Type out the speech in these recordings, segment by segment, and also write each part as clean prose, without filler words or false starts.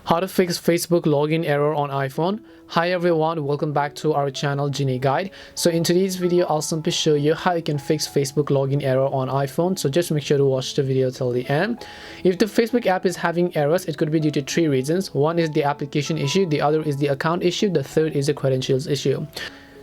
How to fix Facebook login error on iPhone. Hi everyone, welcome back to our channel Genie Guide. So in today's video I'll simply show you how you can fix Facebook login error on iPhone. So just make sure to watch the video till the end. If the Facebook app is having errors, it could be due to three reasons. One is the application issue, the other is the account issue, the third is the credentials issue.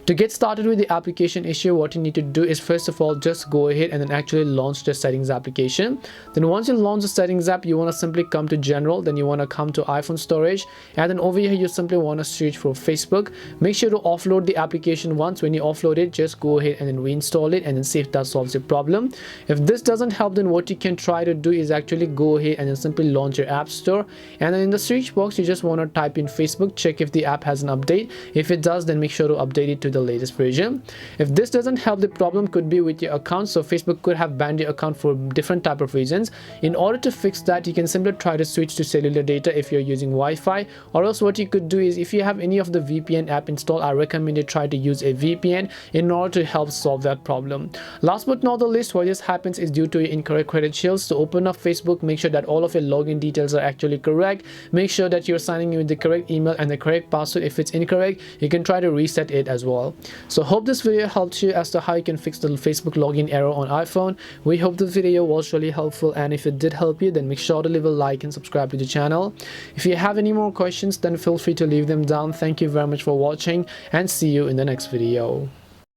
To get started with the application issue, what you need to do is first of all just go ahead and then actually launch the settings application. Then once you launch the settings app, you want to simply come to general, then you want to come to iPhone storage, and then over here you simply want to search for Facebook. Make sure to offload the application once. When you offload it, just go ahead and then reinstall it and then see if that solves your problem. If this doesn't help, then what you can try to do is actually go ahead and then simply launch your app store, and then in the search box you just want to type in Facebook, check if the app has an update. If it does, then make sure to update it to the latest version. If this doesn't help, the problem could be with your account. So Facebook could have banned your account for different type of reasons. In order to fix that, you can simply try to switch to cellular data if you're using Wi-Fi, or else what you could do is if you have any of the VPN app installed, I recommend you try to use a VPN in order to help solve that problem. Last but not the least, why this happens is due to your incorrect credentials. To open up Facebook, make sure that all of your login details are actually correct. Make sure that you're signing in with the correct email and the correct password. If it's incorrect, you can try to reset it as well. So hope this video helped you as to how you can fix the Facebook login error on iPhone. We hope the video was really helpful, and if it did help you, then make sure to leave a like and subscribe to the channel. If you have any more questions, then feel free to leave them down. Thank you very much for watching, and see you in the next video.